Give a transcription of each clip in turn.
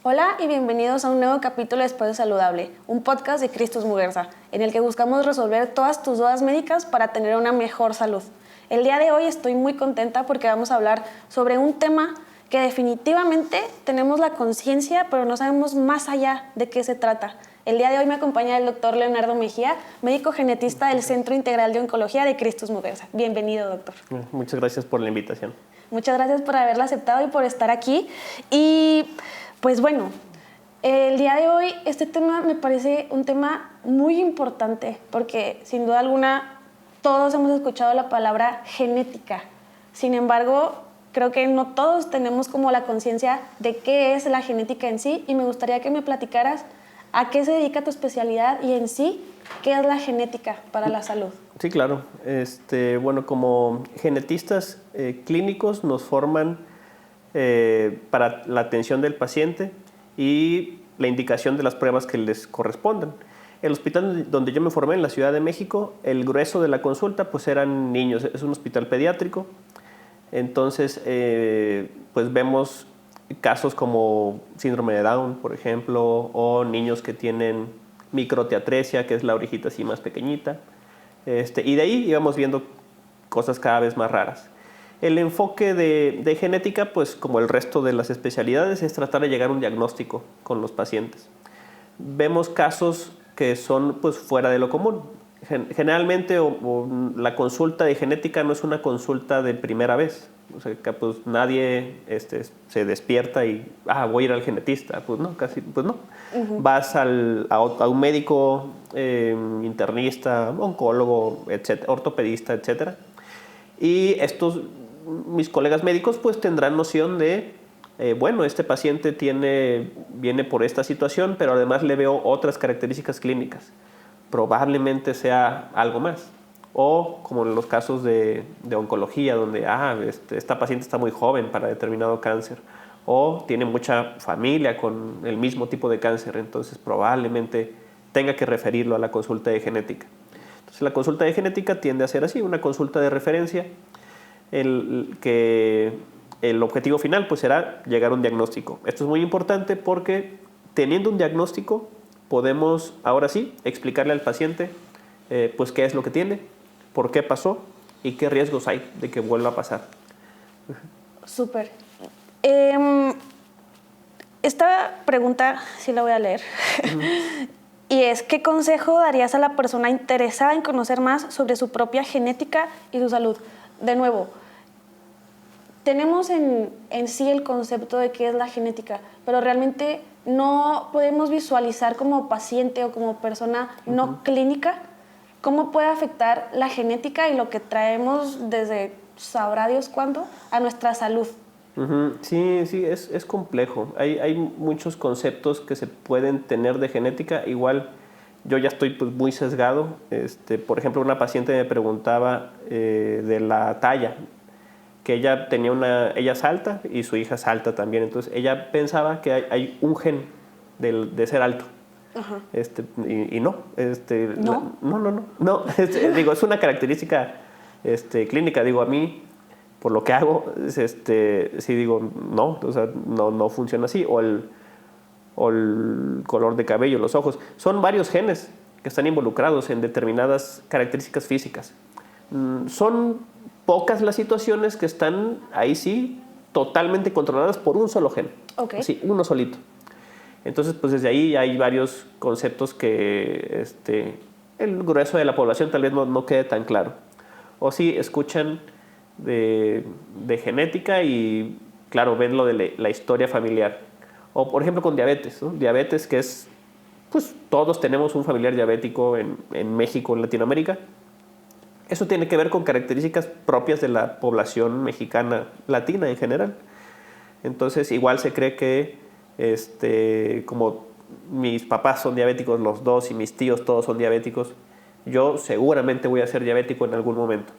Hola y bienvenidos a un nuevo capítulo de Espacio Saludable, un podcast de Cristus Muguerza, en el que buscamos resolver todas tus dudas médicas para tener una mejor salud. El día de hoy estoy muy contenta porque vamos a hablar sobre un tema que definitivamente tenemos la conciencia, pero no sabemos más allá de qué se trata. El día de hoy me acompaña el doctor Leonardo Mejía, médico genetista del Centro Integral de Oncología de Cristus Muguerza. Bienvenido, doctor. Muchas gracias por la invitación. Muchas gracias por haberla aceptado y por estar aquí. Y pues bueno, el día de hoy este tema me parece un tema muy importante porque sin duda alguna todos hemos escuchado la palabra genética. Sin embargo, creo que no todos tenemos como la conciencia de qué es la genética en sí y me gustaría que me platicaras a qué se dedica tu especialidad y en sí qué es la genética para la salud. Sí, claro. Bueno, como genetistas clínicos nos forman para la atención del paciente y la indicación de las pruebas que les correspondan. El hospital donde yo me formé, en la Ciudad de México, el grueso de la consulta pues eran niños. Es un hospital pediátrico. Entonces, pues vemos casos como síndrome de Down, por ejemplo, o niños que tienen microteatresia, que es la orejita así más pequeñita. Y de ahí íbamos viendo cosas cada vez más raras. El enfoque de genética, pues como el resto de las especialidades, es tratar de llegar a un diagnóstico con los pacientes. Vemos casos que son pues fuera de lo común. Generalmente la consulta de genética no es una consulta de primera vez. O sea, que pues nadie se despierta y voy a ir al genetista. Pues no, casi, pues no. Vas a un médico, internista, oncólogo, etcétera, ortopedista, etcétera. Y mis colegas médicos pues tendrán noción de, bueno, este paciente viene por esta situación, pero además le veo otras características clínicas. Probablemente sea algo más. O como en los casos de oncología, donde esta paciente está muy joven para determinado cáncer. O tiene mucha familia con el mismo tipo de cáncer, entonces probablemente tenga que referirlo a la consulta de genética. Entonces la consulta de genética tiende a ser así, una consulta de referencia, que el objetivo final pues será llegar a un diagnóstico. Esto es muy importante porque teniendo un diagnóstico podemos ahora sí explicarle al paciente pues qué es lo que tiene, por qué pasó y qué riesgos hay de que vuelva a pasar. Súper. Esta pregunta sí la voy a leer. Y es, ¿qué consejo darías a la persona interesada en conocer más sobre su propia genética y su salud? De nuevo, tenemos en sí el concepto de qué es la genética, pero realmente no podemos visualizar como paciente o como persona no clínica cómo puede afectar la genética y lo que traemos desde sabrá Dios cuándo a nuestra salud. Sí, es complejo. Hay muchos conceptos que se pueden tener de genética. Igual yo ya estoy pues muy sesgado. Por ejemplo, una paciente me preguntaba de la talla, que ella es alta y su hija es alta también. Entonces ella pensaba que hay un gen de ser alto. Ajá. Y no. ¿No? No. Digo, es una característica clínica. Digo, a mí, por lo que hago, sí digo, no, o sea, no funciona así. O el color de cabello, los ojos. Son varios genes que están involucrados en determinadas características físicas. Son pocas las situaciones que están ahí sí totalmente controladas por un solo gen. Okay. Sí, uno solito. Entonces, pues desde ahí hay varios conceptos que el grueso de la población tal vez no quede tan claro. O sí, escuchan de genética y, claro, ven lo de la historia familiar. O, por ejemplo, con diabetes, ¿no? Diabetes que es, pues todos tenemos un familiar diabético en México, en Latinoamérica. Eso tiene que ver con características propias de la población mexicana latina en general. Entonces, igual se cree que como mis papás son diabéticos los dos y mis tíos todos son diabéticos, yo seguramente voy a ser diabético en algún momento.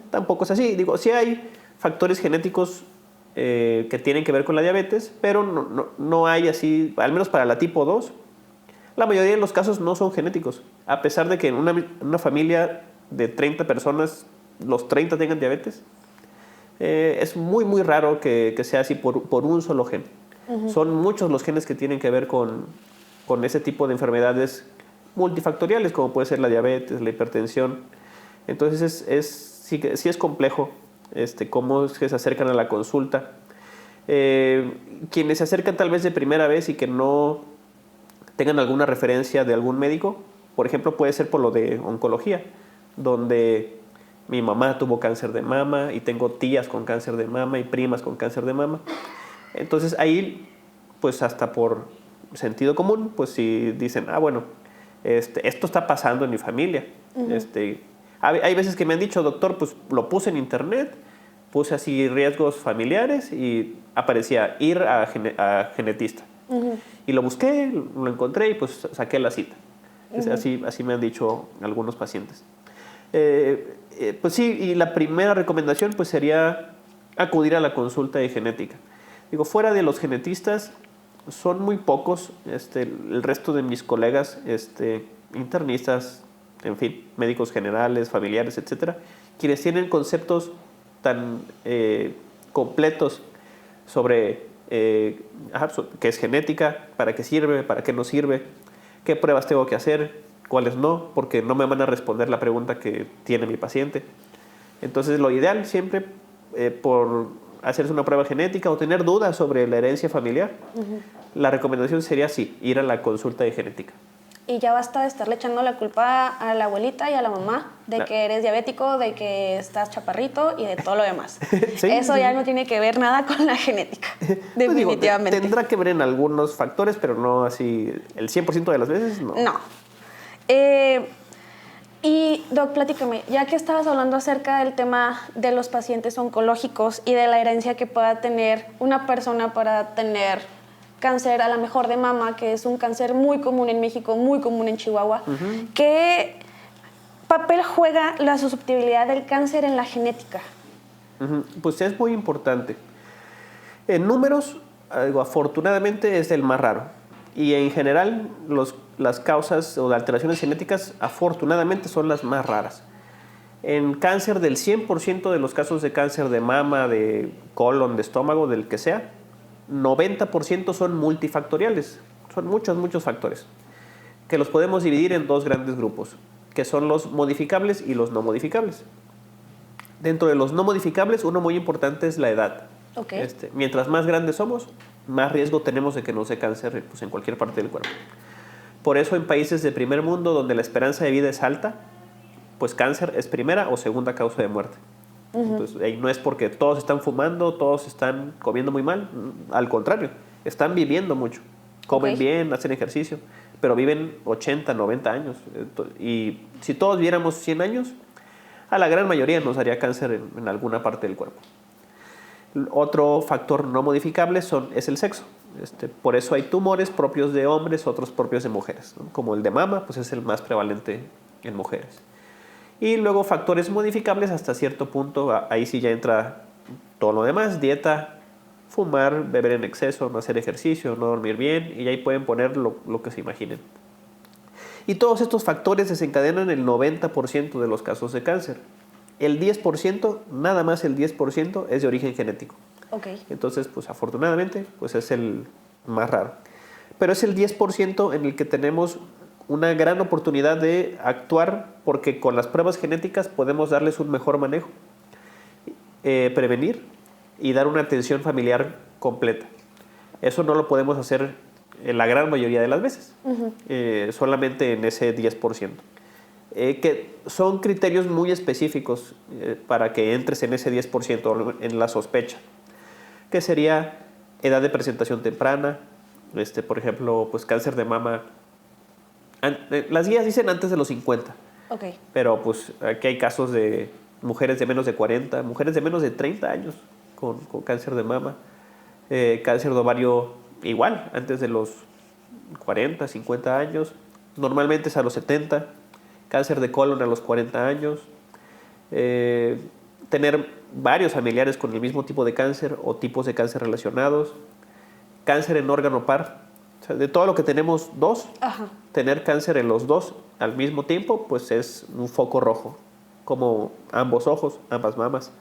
Tampoco es así. Digo, sí hay factores genéticos que tienen que ver con la diabetes, pero no hay así, al menos para la tipo 2, la mayoría de los casos no son genéticos. A pesar de que en una familia de 30 personas, los 30 tengan diabetes, es muy, muy raro que sea así por un solo gen. Son muchos los genes que tienen que ver con ese tipo de enfermedades multifactoriales, como puede ser la diabetes, la hipertensión. Entonces sí es complejo cómo es que se acercan a la consulta. Quienes se acercan tal vez de primera vez y que no tengan alguna referencia de algún médico, por ejemplo, puede ser por lo de oncología, donde mi mamá tuvo cáncer de mama y tengo tías con cáncer de mama y primas con cáncer de mama. Entonces ahí, pues hasta por sentido común, pues si dicen, bueno, esto está pasando en mi familia. Hay veces que me han dicho, doctor, pues lo puse en internet, puse así riesgos familiares y aparecía ir a genetista. Y lo busqué, lo encontré y pues saqué la cita. Así me han dicho algunos pacientes. Pues sí, y la primera recomendación pues sería acudir a la consulta de genética. Digo, fuera de los genetistas, son muy pocos el resto de mis colegas internistas, en fin, médicos generales, familiares, etcétera, quienes tienen conceptos tan completos sobre qué es genética, para qué sirve, para qué no sirve, qué pruebas tengo que hacer, cuáles no, porque no me van a responder la pregunta que tiene mi paciente. Entonces, lo ideal siempre, por hacerse una prueba genética o tener dudas sobre la herencia familiar, la recomendación sería sí, ir a la consulta de genética. Y ya basta de estarle echando la culpa a la abuelita y a la mamá de que eres diabético, de que estás chaparrito y de todo lo demás. Eso ya no tiene que ver nada con la genética, definitivamente. Digo, tendrá que ver en algunos factores, pero no así, el 100% de las veces, no. No. Y Doc, platícame, ya que estabas hablando acerca del tema de los pacientes oncológicos y de la herencia que pueda tener una persona para tener cáncer, a lo mejor de mama, que es un cáncer muy común en México, muy común en Chihuahua, ¿qué papel juega la susceptibilidad del cáncer en la genética? Pues es muy importante. En números, afortunadamente es el más raro. Y en general, las causas o alteraciones genéticas, afortunadamente, son las más raras. En cáncer, del 100% de los casos de cáncer de mama, de colon, de estómago, del que sea, 90% son multifactoriales. Son muchos factores, que los podemos dividir en dos grandes grupos, que son los modificables y los no modificables. Dentro de los no modificables, uno muy importante es la edad. Okay. Mientras más grandes somos, más riesgo tenemos de que nos dé cáncer pues, en cualquier parte del cuerpo. Por eso en países de primer mundo, donde la esperanza de vida es alta, pues cáncer es primera o segunda causa de muerte. Entonces, ahí no es porque todos están fumando, todos están comiendo muy mal, al contrario, están viviendo mucho, comen bien, hacen ejercicio, pero viven 80, 90 años. Y si todos viéramos 100 años, a la gran mayoría nos daría cáncer en alguna parte del cuerpo. Otro factor no modificable es el sexo. Por eso hay tumores propios de hombres, otros propios de mujeres, ¿no? Como el de mama, pues es el más prevalente en mujeres. Y luego factores modificables hasta cierto punto, ahí sí ya entra todo lo demás, dieta, fumar, beber en exceso, no hacer ejercicio, no dormir bien, y ahí pueden poner lo que se imaginen. Y todos estos factores desencadenan el 90% de los casos de cáncer. El 10%, nada más el 10%, es de origen genético. Okay. Entonces, pues afortunadamente, pues es el más raro. Pero es el 10% en el que tenemos una gran oportunidad de actuar, porque con las pruebas genéticas podemos darles un mejor manejo, prevenir y dar una atención familiar completa. Eso no lo podemos hacer en la gran mayoría de las veces, solamente en ese 10%. Que son criterios muy específicos para que entres en ese 10%, en la sospecha, que sería edad de presentación temprana, por ejemplo, pues cáncer de mama. Las guías dicen antes de los 50, Okay. pero pues aquí hay casos de mujeres de menos de 40, mujeres de menos de 30 años con cáncer de mama, cáncer de ovario igual, antes de los 40, 50 años, normalmente es a los 70, cáncer de colon a los 40 años, tener varios familiares con el mismo tipo de cáncer o tipos de cáncer relacionados, cáncer en órgano par. O sea, de todo lo que tenemos dos, tener cáncer en los dos al mismo tiempo, pues es un foco rojo, como ambos ojos, ambas mamas,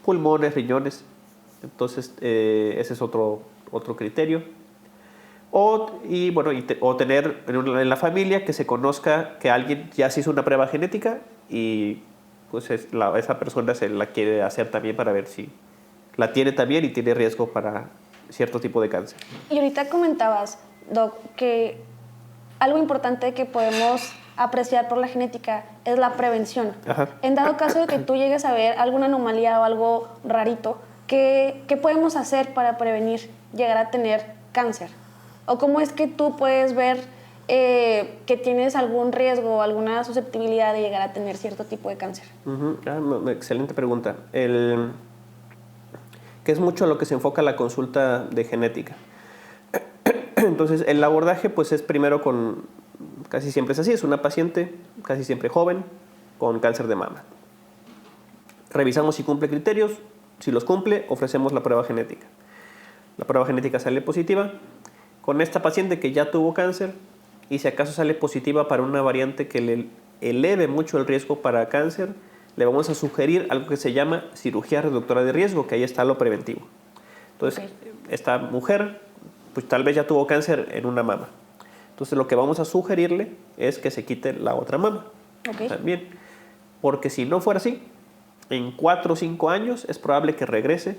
pulmones, riñones. Entonces, ese es otro otro criterio. O tener en la familia que se conozca que alguien ya se hizo una prueba genética y pues esa persona se la quiere hacer también para ver si la tiene también y tiene riesgo para cierto tipo de cáncer. Y ahorita comentabas, Doc, que algo importante que podemos apreciar por la genética es la prevención. Ajá. En dado caso de que tú llegues a ver alguna anomalía o algo rarito, ¿qué podemos hacer para prevenir llegar a tener cáncer? ¿O cómo es que tú puedes ver que tienes algún riesgo o alguna susceptibilidad de llegar a tener cierto tipo de cáncer? Excelente pregunta. Que es mucho lo que se enfoca la consulta de genética. Entonces, el abordaje pues es primero casi siempre es así, es una paciente casi siempre joven con cáncer de mama. Revisamos si cumple criterios, si los cumple, ofrecemos la prueba genética. La prueba genética sale positiva. Con esta paciente que ya tuvo cáncer y si acaso sale positiva para una variante que le eleve mucho el riesgo para cáncer, le vamos a sugerir algo que se llama cirugía reductora de riesgo, que ahí está lo preventivo. Entonces, esta mujer pues tal vez ya tuvo cáncer en una mama. Entonces, lo que vamos a sugerirle es que se quite la otra mama. También. Porque si no fuera así, en 4 o 5 años es probable que regrese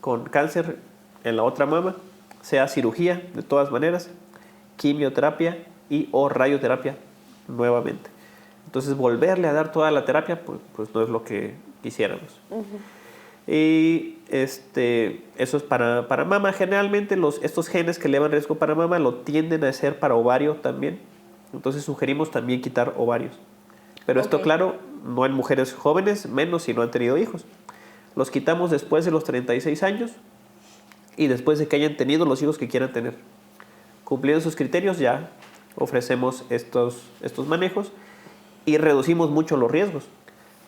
con cáncer en la otra mama, sea cirugía de todas maneras, quimioterapia o radioterapia nuevamente. Entonces, volverle a dar toda la terapia, pues no es lo que quisiéramos. Y eso es para mama. Generalmente estos genes que elevan riesgo para mama lo tienden a hacer para ovario también. Entonces sugerimos también quitar ovarios. Pero esto, claro, no en mujeres jóvenes, menos si no han tenido hijos. Los quitamos después de los 36 años y después de que hayan tenido los hijos que quieran tener. Cumpliendo sus criterios ya ofrecemos estos manejos y reducimos mucho los riesgos.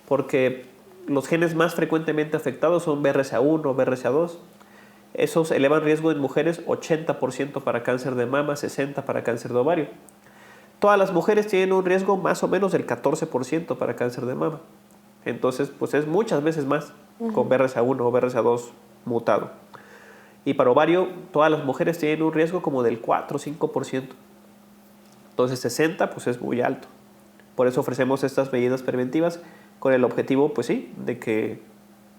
Porque los genes más frecuentemente afectados son BRCA1 o BRCA2. Esos elevan riesgo en mujeres 80% para cáncer de mama, 60% para cáncer de ovario. Todas las mujeres tienen un riesgo más o menos del 14% para cáncer de mama. Entonces, pues es muchas veces más con BRCA1 o BRCA2 mutado. Y para ovario, todas las mujeres tienen un riesgo como del 4 o 5%. Entonces, 60% pues es muy alto. Por eso ofrecemos estas medidas preventivas con el objetivo, pues sí, de que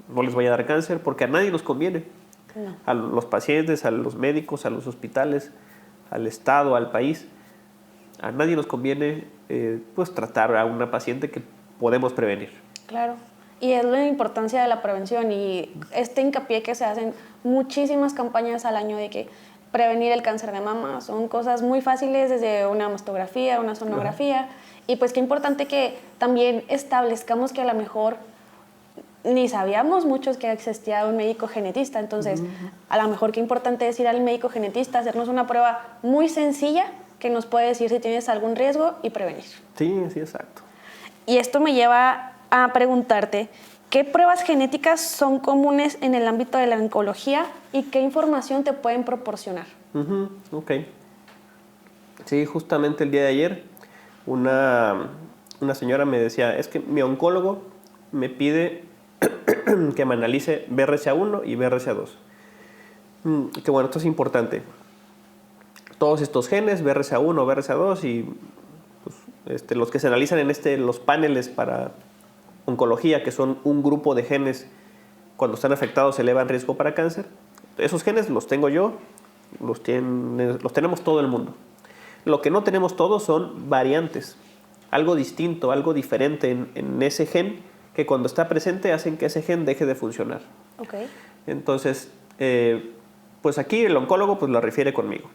no les vaya a dar cáncer, porque a nadie nos conviene. No. A los pacientes, a los médicos, a los hospitales, al Estado, al país. A nadie nos conviene pues tratar a una paciente que podemos prevenir. Claro. Y es la importancia de la prevención y este hincapié que se hacen muchísimas campañas al año de que prevenir el cáncer de mama son cosas muy fáciles, desde una mastografía, una sonografía. Y pues qué importante que también establezcamos que a lo mejor ni sabíamos muchos que existía un médico genetista. Entonces, a lo mejor qué importante es ir al médico genetista, hacernos una prueba muy sencilla que nos puede decir si tienes algún riesgo y prevenir. Sí, exacto. Y esto me lleva a preguntarte, ¿qué pruebas genéticas son comunes en el ámbito de la oncología y qué información te pueden proporcionar? Ok. Sí, justamente el día de ayer una señora me decía, es que mi oncólogo me pide que me analice BRCA1 y BRCA2. Que bueno, esto es importante. Todos estos genes, BRCA1, BRCA2 y pues, los que se analizan en los paneles para oncología, que son un grupo de genes, cuando están afectados elevan riesgo para cáncer. Esos genes los tengo yo, los tenemos todo el mundo. Lo que no tenemos todos son variantes, algo distinto, algo diferente en ese gen que cuando está presente hacen que ese gen deje de funcionar. Okay. Entonces, pues aquí el oncólogo pues lo refiere conmigo.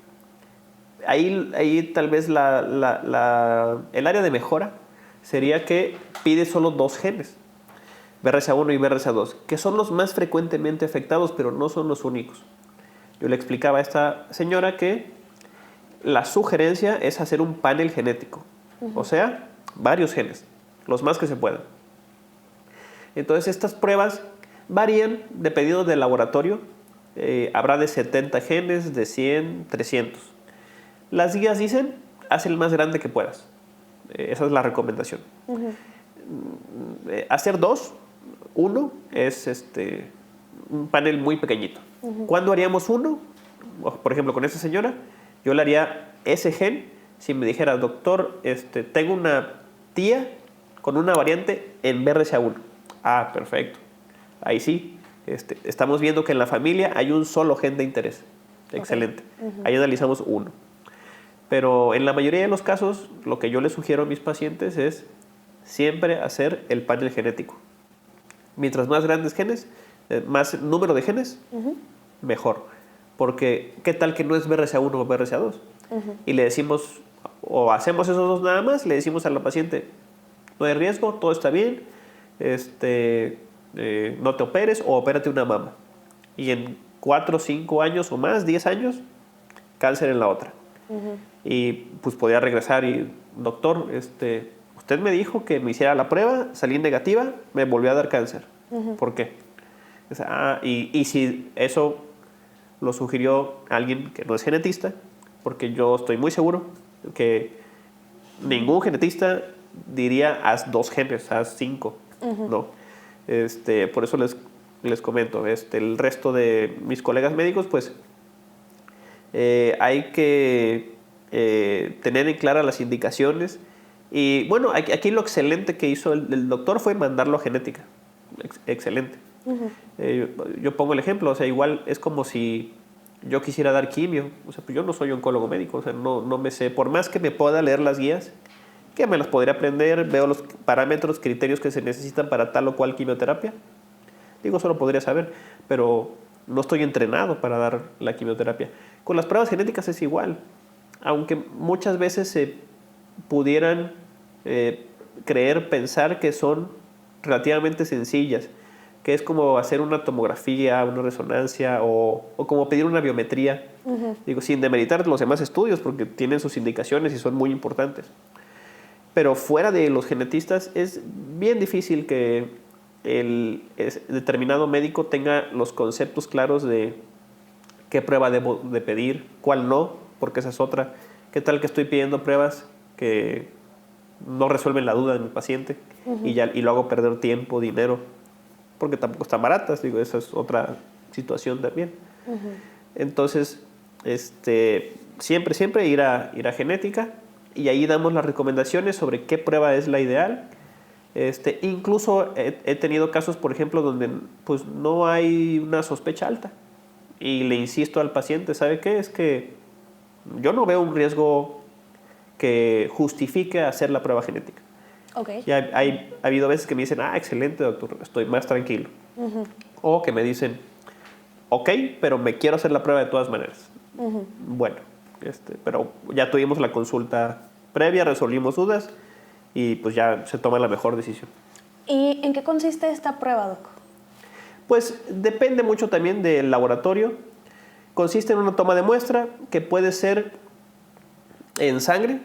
Ahí tal vez el área de mejora sería que pide solo 2 genes, BRCA1 y BRCA2, que son los más frecuentemente afectados, pero no son los únicos. Yo le explicaba a esta señora que la sugerencia es hacer un panel genético, o sea, varios genes, los más que se puedan. Entonces, estas pruebas varían dependiendo del laboratorio. Habrá de 70 genes, de 100, 300. Las guías dicen, haz el más grande que puedas. Esa es la recomendación. Hacer 2, 1 es un panel muy pequeñito. ¿Cuándo haríamos 1? por ejemplo, con esta señora, yo le haría ese gen si me dijera, doctor, tengo una tía con una variante en BRCA1. Ah, perfecto. Ahí sí, estamos viendo que en la familia hay un solo gen de interés. Excelente. Okay. Ahí analizamos uno. Pero en la mayoría de los casos, lo que yo les sugiero a mis pacientes es siempre hacer el panel genético. Mientras más grandes genes, más número de genes, mejor. Porque, ¿qué tal que no es BRCA1 o BRCA2? Y le decimos, o hacemos esos dos nada más, le decimos a la paciente, no hay riesgo, todo está bien, no te operes o opérate una mama. Y en 4, 5 años o más, 10 años, cáncer en la otra. Y pues podía regresar y, doctor, usted me dijo que me hiciera la prueba, salí negativa, me volvió a dar cáncer. ¿Por qué? Y si eso lo sugirió alguien que no es genetista, porque yo estoy muy seguro que ningún genetista diría haz 2 genes, haz 5. No. Por eso les comento, el resto de mis colegas médicos, pues hay que tener en clara las indicaciones. Y bueno, aquí lo excelente que hizo el doctor fue mandarlo a genética. Excelente. Yo pongo el ejemplo, o sea, igual es como si yo quisiera dar quimio. O sea, pues yo no soy oncólogo médico, o sea, no me sé, por más que me pueda leer las guías, que me las podría aprender, veo los parámetros, criterios que se necesitan para tal o cual quimioterapia. Digo, solo podría saber, pero no estoy entrenado para dar la quimioterapia. Con las pruebas genéticas es igual, aunque muchas veces se pudieran pensar que son relativamente sencillas, que es como hacer una tomografía, una resonancia o como pedir una biometría. Digo, sin demeritar los demás estudios, porque tienen sus indicaciones y son muy importantes. Pero fuera de los genetistas es bien difícil que el determinado médico tenga los conceptos claros de qué prueba debo de pedir, cuál no, porque esa es otra. ¿Qué tal que estoy pidiendo pruebas que no resuelven la duda de mi paciente y lo hago perder tiempo, dinero, porque tampoco están baratas? Digo, esa es otra situación también. Entonces, siempre ir a genética, y ahí damos las recomendaciones sobre qué prueba es la ideal. Incluso he tenido casos, por ejemplo, donde pues no hay una sospecha alta y le insisto al paciente, ¿sabe qué? Es que yo no veo un riesgo que justifique hacer la prueba genética. Okay. Y ha habido veces que me dicen, excelente, doctor, estoy más tranquilo. O que me dicen, ok, pero me quiero hacer la prueba de todas maneras. Bueno, pero ya tuvimos la consulta previa, resolvimos dudas y pues ya se toma la mejor decisión. ¿Y en qué consiste esta prueba, doc? Pues depende mucho también del laboratorio. Consiste en una toma de muestra que puede ser en sangre,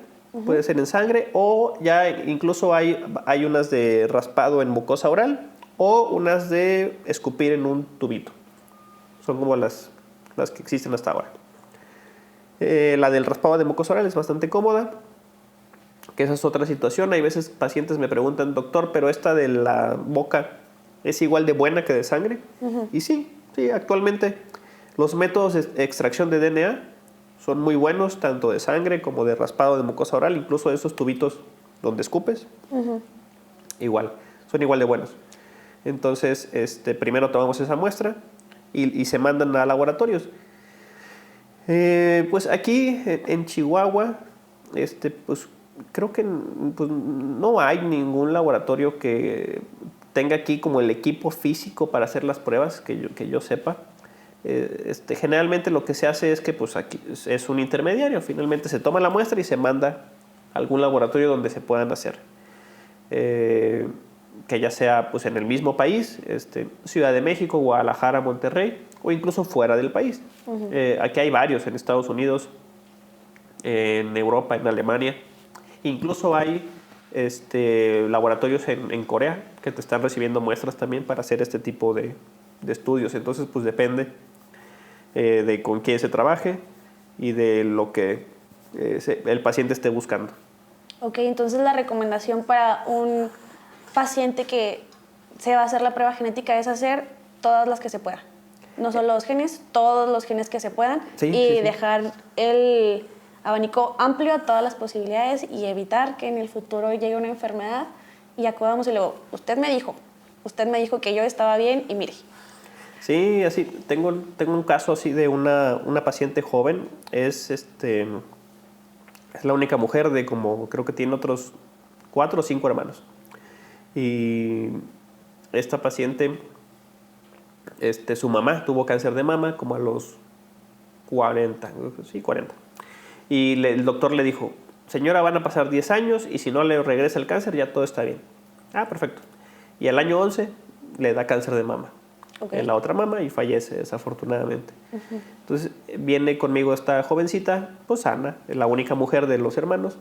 o ya incluso hay unas de raspado en mucosa oral o unas de escupir en un tubito. Son como las que existen hasta ahora. La del raspado de mucosa oral es bastante cómoda, que esa es otra situación. Hay veces pacientes me preguntan, doctor, pero esta de la boca es igual de buena que de sangre. Y sí, actualmente los métodos de extracción de DNA son muy buenos, tanto de sangre como de raspado de mucosa oral, incluso esos tubitos donde escupes, igual, son igual de buenos. Entonces, primero tomamos esa muestra y se mandan a laboratorios. Pues aquí en Chihuahua, pues creo que pues, no hay ningún laboratorio que tenga aquí como el equipo físico para hacer las pruebas, que yo sepa. Generalmente lo que se hace es que pues aquí es un intermediario, finalmente se toma la muestra y se manda a algún laboratorio donde se puedan hacer, que ya sea pues en el mismo país, Ciudad de México, Guadalajara, Monterrey, o incluso fuera del país. Aquí hay varios en Estados Unidos, en Europa, en Alemania, incluso hay laboratorios en Corea que te están recibiendo muestras también para hacer este tipo de estudios. Entonces pues depende de con quién se trabaje y de lo que el paciente esté buscando. Ok, entonces la recomendación para un paciente que se va a hacer la prueba genética es hacer todas las que se pueda. no solo los genes, todos los genes que se puedan, Sí, y sí, sí. dejar el abanico amplio a todas las posibilidades y evitar que en el futuro llegue una enfermedad y acudamos y luego, usted me dijo que yo estaba bien y mire. Sí, así, tengo un caso así de una paciente joven, es la única mujer de como, creo que tiene otros 4 o 5 hermanos. Y esta paciente, su mamá tuvo cáncer de mama como a los 40, sí, 40. Y el doctor le dijo, señora, van a pasar 10 años y si no le regresa el cáncer ya todo está bien. Ah, perfecto. Y al año 11 le da cáncer de mama. Okay. En la otra mama y fallece desafortunadamente. Entonces viene conmigo esta jovencita, pues sana, la única mujer de los hermanos.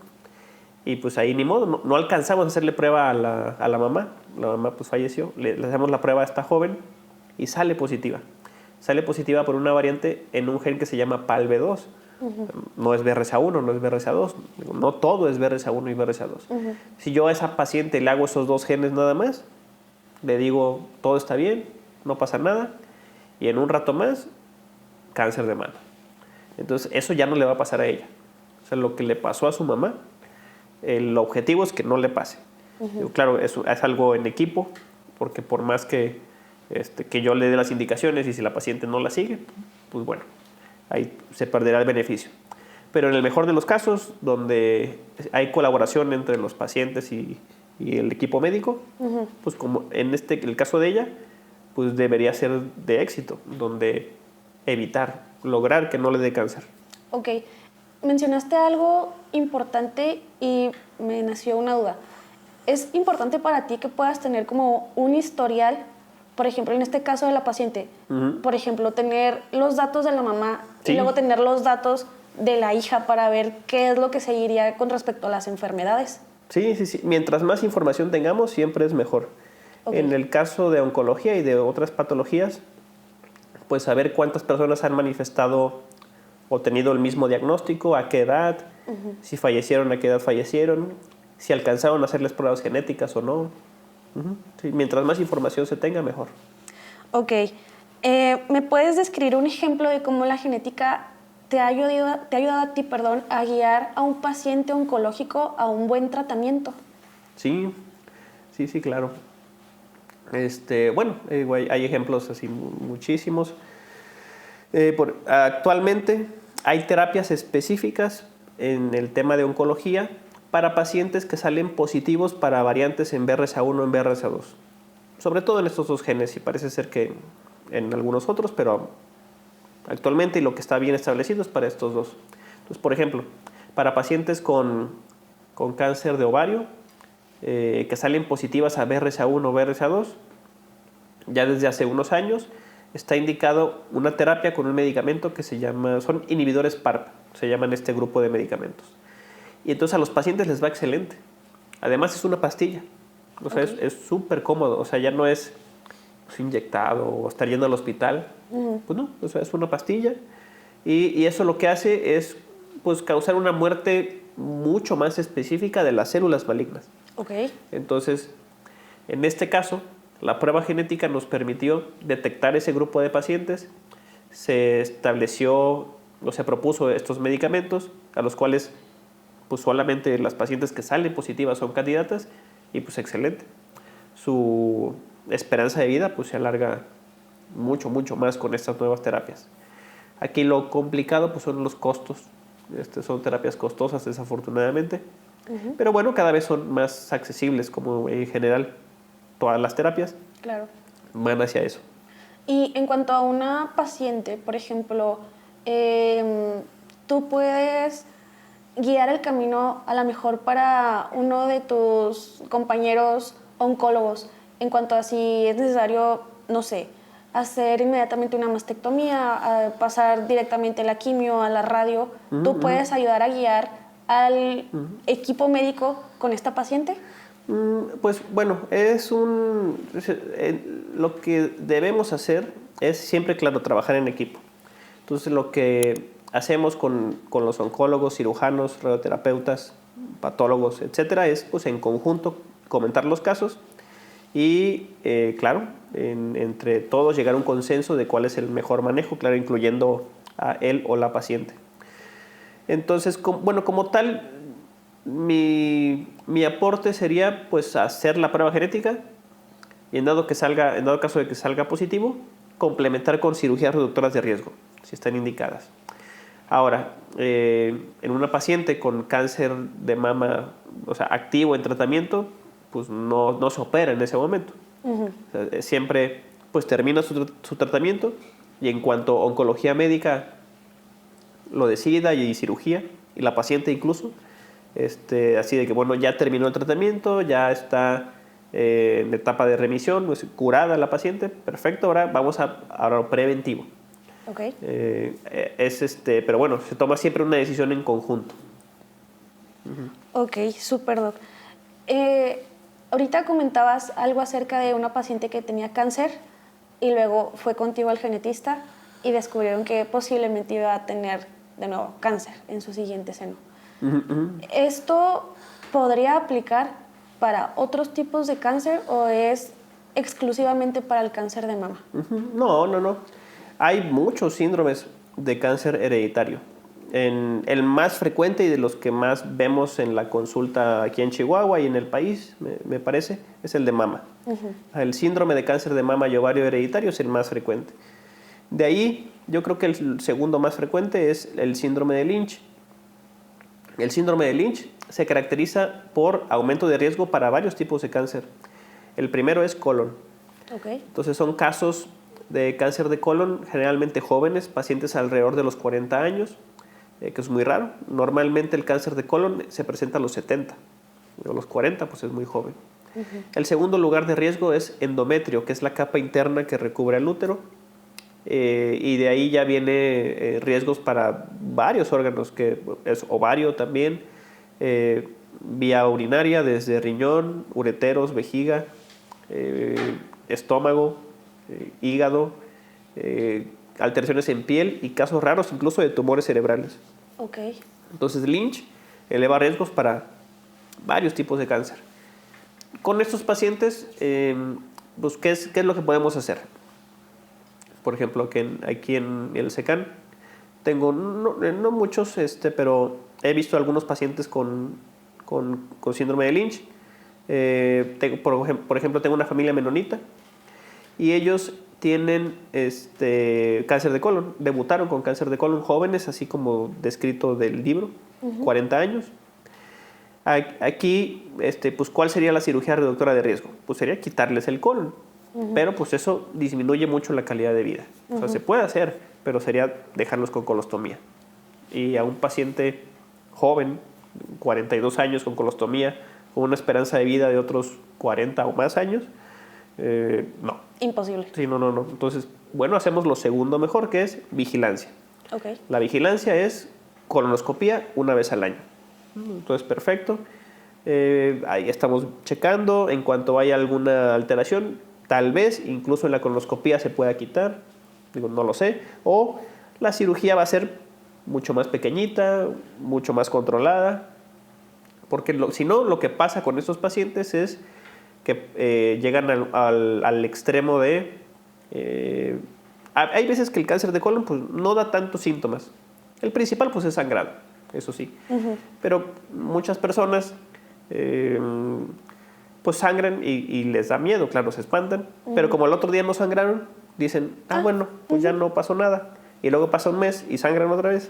Y pues ahí ni modo, no alcanzamos a hacerle prueba a la mamá. La mamá pues falleció. Le hacemos la prueba a esta joven y sale positiva. Sale positiva por una variante en un gen que se llama PALB2. No es BRCA1, no es BRCA2. No todo es BRCA1 y BRCA2. Si yo a esa paciente le hago esos 2 genes nada más, le digo todo está bien, no pasa nada, y en un rato más, cáncer de mama. Entonces eso ya no le va a pasar a ella. O sea, lo que le pasó a su mamá, el objetivo es que no le pase. Claro, es algo en equipo, porque por más que yo le dé las indicaciones y si la paciente no la sigue, pues bueno, ahí se perderá el beneficio. Pero en el mejor de los casos, donde hay colaboración entre los pacientes y el equipo médico, pues como en el caso de ella, pues debería ser de éxito, donde lograr que no le dé cáncer. Ok, mencionaste algo importante y me nació una duda. ¿Es importante para ti que puedas tener como un historial, por ejemplo, en este caso de la paciente, por ejemplo, tener los datos de la mamá y luego tener los datos de la hija para ver qué es lo que seguiría con respecto a las enfermedades? Sí. Mientras más información tengamos, siempre es mejor. Okay. En el caso de oncología y de otras patologías, pues saber cuántas personas han manifestado o tenido el mismo diagnóstico, a qué edad, si fallecieron, a qué edad fallecieron, si alcanzaron a hacerles pruebas genéticas o no. Sí, mientras más información se tenga, mejor. Ok. ¿Me puedes describir un ejemplo de cómo la genética te ha ayudado a ti, a guiar a un paciente oncológico a un buen tratamiento? Sí, claro. Bueno, hay ejemplos así muchísimos. Actualmente hay terapias específicas en el tema de oncología para pacientes que salen positivos para variantes en BRCA1 o en BRCA2. Sobre todo en estos 2 genes, y parece ser que en algunos otros, pero actualmente lo que está bien establecido es para estos 2. Entonces, por ejemplo, para pacientes con cáncer de ovario, que salen positivas a BRCA1 o BRCA2, ya desde hace unos años está indicado una terapia con un medicamento que son inhibidores PARP, se llaman este grupo de medicamentos. Y entonces a los pacientes les va excelente. Además es una pastilla, o sea, es súper cómodo, o sea, ya no es inyectado o estar yendo al hospital, pues no, o sea, es una pastilla y eso lo que hace es pues causar una muerte mucho más específica de las células malignas. Okay. Entonces, en este caso, la prueba genética nos permitió detectar ese grupo de pacientes, se estableció o se propuso estos medicamentos a los cuales pues solamente las pacientes que salen positivas son candidatas y pues excelente. Su esperanza de vida pues se alarga mucho más con estas nuevas terapias. Aquí lo complicado pues son los costos. Son terapias costosas desafortunadamente, pero bueno, cada vez son más accesibles, como en general todas las terapias van hacia eso. Y en cuanto a una paciente, por ejemplo, tú puedes guiar el camino a lo mejor para uno de tus compañeros oncólogos en cuanto a si es necesario, no sé, hacer inmediatamente una mastectomía, pasar directamente la quimio, a la radio. ¿Tú puedes ayudar a guiar al equipo médico con esta paciente? Pues bueno, lo que debemos hacer es siempre, claro, trabajar en equipo. Entonces lo que hacemos con los oncólogos, cirujanos, radioterapeutas, patólogos, etcétera, es pues en conjunto comentar los casos y, claro, entre todos llegar a un consenso de cuál es el mejor manejo, claro, incluyendo a él o la paciente. Entonces, como tal, mi aporte sería pues hacer la prueba genética y en dado caso de que salga positivo, complementar con cirugías reductoras de riesgo, si están indicadas. Ahora, en una paciente con cáncer de mama, o sea, activo en tratamiento, pues no se opera en ese momento. O sea, siempre pues termina su tratamiento y en cuanto a oncología médica lo decida y cirugía, y la paciente incluso, así de que bueno, ya terminó el tratamiento, ya está en etapa de remisión, pues, curada la paciente, perfecto, ahora vamos a lo preventivo. Okay. Pero bueno, se toma siempre una decisión en conjunto. Ok, súper, doc. Ahorita comentabas algo acerca de una paciente que tenía cáncer y luego fue contigo al genetista y descubrieron que posiblemente iba a tener de nuevo cáncer en su siguiente seno. ¿Esto podría aplicar para otros tipos de cáncer o es exclusivamente para el cáncer de mama? No. Hay muchos síndromes de cáncer hereditario. El más frecuente y de los que más vemos en la consulta aquí en Chihuahua y en el país, me parece, es el de mama. El síndrome de cáncer de mama y ovario hereditario es el más frecuente. De ahí, yo creo que el segundo más frecuente es el síndrome de Lynch. El síndrome de Lynch se caracteriza por aumento de riesgo para varios tipos de cáncer. El primero es colon. Okay. Entonces son casos de cáncer de colon generalmente jóvenes, pacientes alrededor de los 40 años, que es muy raro. Normalmente el cáncer de colon se presenta a los 70, a los 40 pues es muy joven. El segundo lugar de riesgo es endometrio, que es la capa interna que recubre el útero, y de ahí ya viene riesgos para varios órganos, que es ovario también, vía urinaria desde riñón, ureteros, vejiga, estómago, hígado, alteraciones en piel y casos raros incluso de tumores cerebrales. Okay. Entonces Lynch eleva riesgos para varios tipos de cáncer. Con estos pacientes, pues, ¿qué es lo que podemos hacer? Por ejemplo, aquí en el SECAN tengo, no muchos, pero he visto algunos pacientes con síndrome de Lynch. Por ejemplo, tengo una familia menonita y ellos tienen cáncer de colon. Debutaron con cáncer de colon jóvenes, así como descrito del libro, 40 años. Aquí, pues, ¿cuál sería la cirugía reductora de riesgo? Pues sería quitarles el colon. Pero pues eso disminuye mucho la calidad de vida. O sea, se puede hacer, pero sería dejarlos con colostomía. Y a un paciente joven, 42 años con colostomía, con una esperanza de vida de otros 40 o más años, no. Imposible. Sí, no. Entonces, bueno, hacemos lo segundo mejor, que es vigilancia. Okay. La vigilancia es colonoscopía una vez al año. Entonces, perfecto. Ahí estamos checando. En cuanto haya alguna alteración, tal vez incluso en la colonoscopía se pueda quitar. Digo, no lo sé. O la cirugía va a ser mucho más pequeñita, mucho más controlada. Porque si no, lo que pasa con estos pacientes es que llegan al extremo de... hay veces que el cáncer de colon pues, no da tantos síntomas. El principal pues, es sangrado, eso sí. Pero muchas personas pues sangran y les da miedo, claro, se espantan. Pero como el otro día no sangraron, dicen, bueno, pues ya no pasó nada. Y luego pasa un mes y sangran otra vez.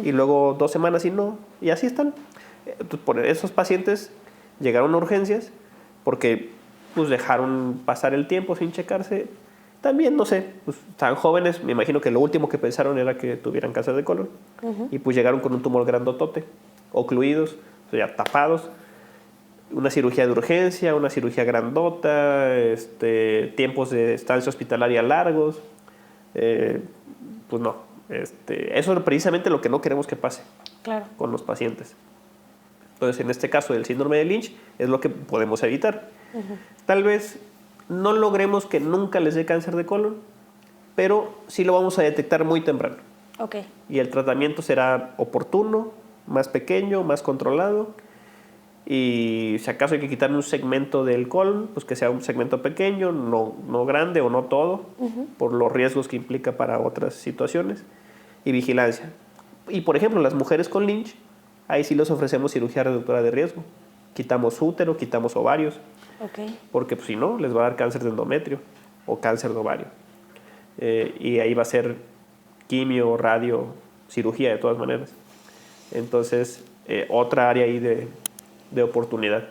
Y luego 2 semanas y no. Y así están. Por esos pacientes llegaron a urgencias porque pues dejaron pasar el tiempo sin checarse. También, no sé, pues, estaban jóvenes, me imagino que lo último que pensaron era que tuvieran cáncer de colon. Y pues llegaron con un tumor grandotote, ocluidos, o sea, ya tapados. Una cirugía de urgencia, una cirugía grandota, tiempos de estancia hospitalaria largos. Pues no, eso es precisamente lo que no queremos que pase. Claro. Con los pacientes. Entonces, en este caso del síndrome de Lynch, es lo que podemos evitar. Tal vez no logremos que nunca les dé cáncer de colon, pero sí lo vamos a detectar muy temprano. Okay. Y el tratamiento será oportuno, más pequeño, más controlado. y si acaso hay que quitarle un segmento del colon, pues que sea un segmento pequeño, no grande o no todo, por los riesgos que implica para otras situaciones, y vigilancia. Y por ejemplo, las mujeres con Lynch, ahí sí les ofrecemos cirugía reductora de riesgo. Quitamos útero, quitamos ovarios, porque pues, si no, les va a dar cáncer de endometrio o cáncer de ovario. Y ahí va a ser quimio, radio, cirugía de todas maneras. Entonces, otra área ahí de oportunidad.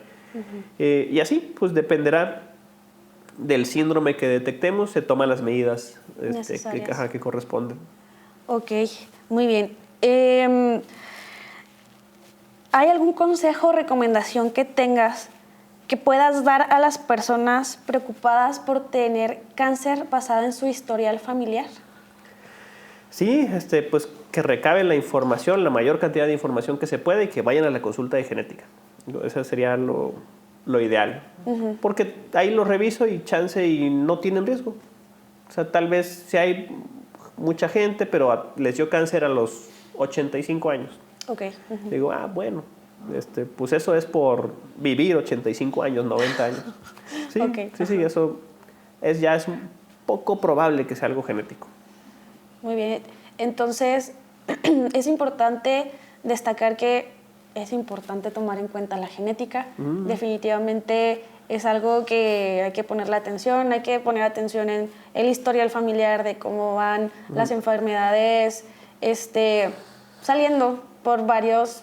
Y así, pues dependerá del síndrome que detectemos, se toman las medidas que corresponden. Ok, muy bien. ¿Hay algún consejo o recomendación que tengas que puedas dar a las personas preocupadas por tener cáncer basado en su historial familiar? Sí, pues que recaben la información, la mayor cantidad de información que se puede y que vayan a la consulta de genética. Eso sería lo ideal. Porque ahí lo reviso y chance y no tienen riesgo. O sea, tal vez si hay mucha gente, pero les dio cáncer a los 85 años. Digo, bueno, pues eso es por vivir 85 años, 90 años. Sí, eso ya es un poco probable que sea algo genético. Muy bien, entonces es importante destacar que es importante tomar en cuenta la genética. Definitivamente es algo que hay que ponerle atención, hay que poner atención en el historial familiar de cómo van las enfermedades saliendo por varios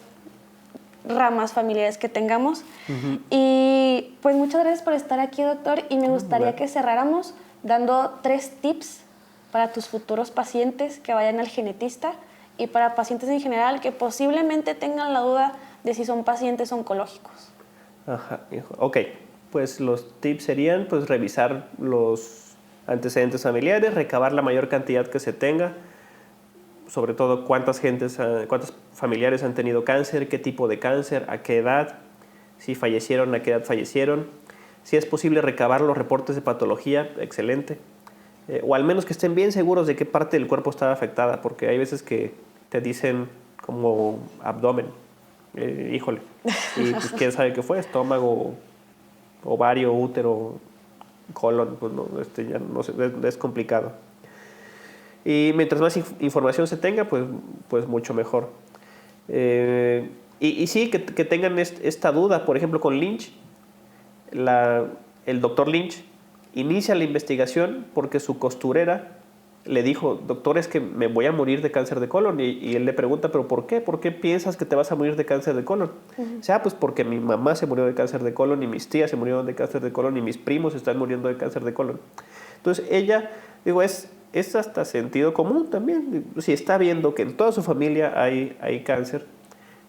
ramas familiares que tengamos. Y pues muchas gracias por estar aquí, doctor, y me gustaría que cerráramos dando 3 tips para tus futuros pacientes que vayan al genetista y para pacientes en general que posiblemente tengan la duda de si son pacientes oncológicos. Ok, pues los tips serían pues revisar los antecedentes familiares, recabar la mayor cantidad que se tenga, sobre todo cuántas familiares han tenido cáncer, qué tipo de cáncer, a qué edad, si fallecieron, a qué edad fallecieron. Si es posible recabar los reportes de patología, excelente. O al menos que estén bien seguros de qué parte del cuerpo estaba afectada, porque hay veces que te dicen como abdomen, híjole, y pues quién sabe qué fue, estómago, ovario, útero, colon, pues no, ya no sé, es complicado. Y mientras más información se tenga, pues mucho mejor. Y sí, que tengan esta duda, por ejemplo, con Lynch, el doctor Lynch inicia la investigación porque su costurera le dijo, doctor, es que me voy a morir de cáncer de colon. Y él le pregunta, ¿pero por qué? ¿Por qué piensas que te vas a morir de cáncer de colon? O sea, pues porque mi mamá se murió de cáncer de colon, y mis tías se murieron de cáncer de colon, y mis primos están muriendo de cáncer de colon. Entonces ella, es hasta sentido común también. Si está viendo que en toda su familia hay cáncer,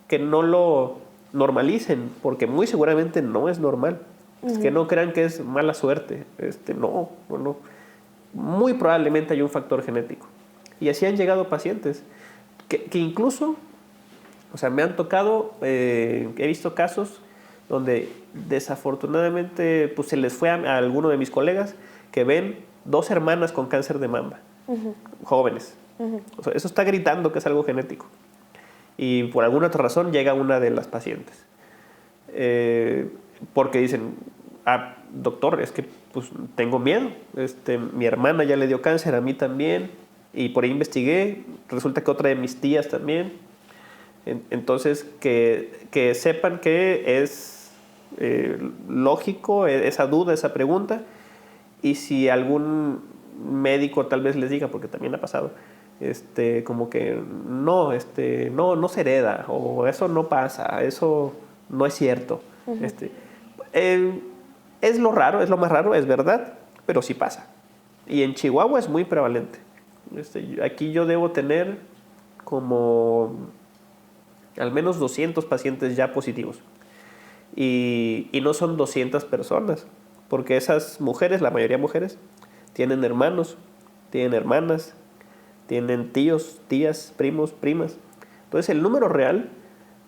que no lo normalicen, porque muy seguramente no es normal. Es que no crean que es mala suerte. No. Muy probablemente hay un factor genético. Y así han llegado pacientes que incluso, o sea, me han tocado, he visto casos donde desafortunadamente pues se les fue a alguno de mis colegas que ven 2 hermanas con cáncer de mama, jóvenes. O sea, eso está gritando que es algo genético. Y por alguna otra razón llega una de las pacientes. Porque dicen, doctor, es que pues, tengo miedo. Mi hermana ya le dio cáncer, a mí también. Y por ahí investigué, resulta que otra de mis tías también. Entonces, que sepan que es lógico esa duda, esa pregunta. Y si algún médico tal vez les diga, porque también ha pasado, como que no se hereda, o eso no pasa, eso no es cierto. Es lo raro, es lo más raro, es verdad, pero sí pasa. Y en Chihuahua es muy prevalente. Aquí yo debo tener como al menos 200 pacientes ya positivos. Y no son 200 personas, porque esas mujeres, la mayoría mujeres, tienen hermanos, tienen hermanas, tienen tíos, tías, primos, primas. Entonces el número real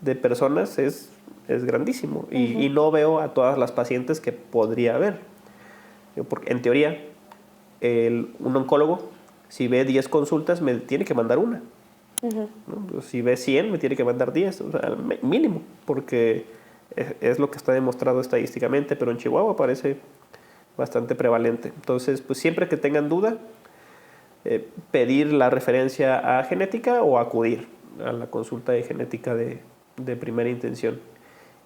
de personas es grandísimo. Y no veo a todas las pacientes que podría haber. Porque en teoría, un oncólogo, si ve 10 consultas, me tiene que mandar una. ¿No? Si ve 100, me tiene que mandar 10, o sea, mínimo, porque Es lo que está demostrado estadísticamente, pero en Chihuahua parece bastante prevalente. Entonces, pues siempre que tengan duda, pedir la referencia a genética o acudir a la consulta de genética de primera intención.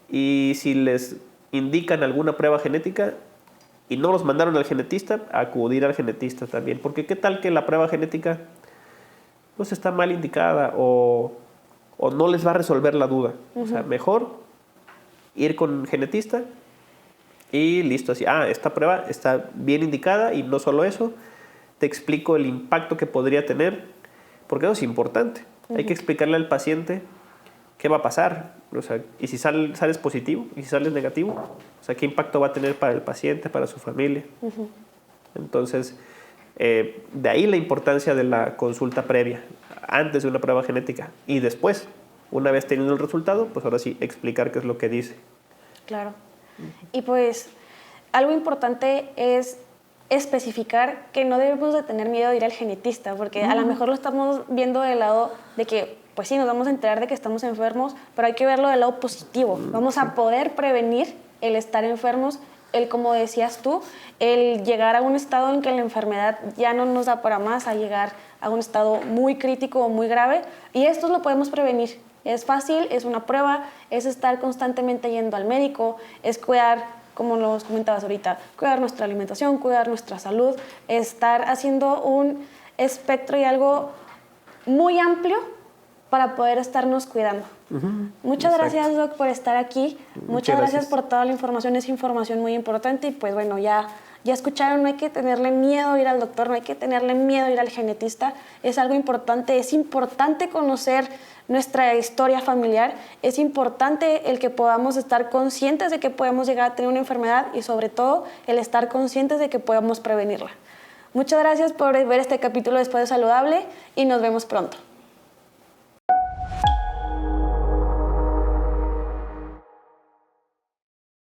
Y si les indican alguna prueba genética y no los mandaron al genetista, acudir al genetista también. Porque qué tal que la prueba genética pues está mal indicada o no les va a resolver la duda. O sea, mejor ir con un genetista y listo, así, esta prueba está bien indicada y no solo eso, te explico el impacto que podría tener, porque eso es importante. Hay que explicarle al paciente qué va a pasar, o sea, y si sales positivo y si sales negativo, o sea, qué impacto va a tener para el paciente, para su familia. Entonces, de ahí la importancia de la consulta previa, antes de una prueba genética y después. Una vez teniendo el resultado, pues ahora sí, explicar qué es lo que dice. Claro. Y pues algo importante es especificar que no debemos de tener miedo de ir al genetista, porque a lo mejor lo estamos viendo del lado de que, pues sí, nos vamos a enterar de que estamos enfermos, pero hay que verlo del lado positivo. Vamos a poder prevenir el estar enfermos, el, como decías tú, el llegar a un estado en que la enfermedad ya no nos da para más, a llegar a un estado muy crítico o muy grave, y esto lo podemos prevenir. Es fácil, es una prueba, es estar constantemente yendo al médico, es cuidar, como nos comentabas ahorita, cuidar nuestra alimentación, cuidar nuestra salud, estar haciendo un espectro y algo muy amplio para poder estarnos cuidando. Muchas gracias, Doc, por estar aquí. Muchas gracias por toda la información. Es información muy importante y pues bueno, ya escucharon, no hay que tenerle miedo a ir al doctor, no hay que tenerle miedo a ir al genetista. Es algo importante, es importante conocer nuestra historia familiar, es importante el que podamos estar conscientes de que podemos llegar a tener una enfermedad y sobre todo el estar conscientes de que podemos prevenirla. Muchas gracias por ver este capítulo de Después de Saludable y nos vemos pronto.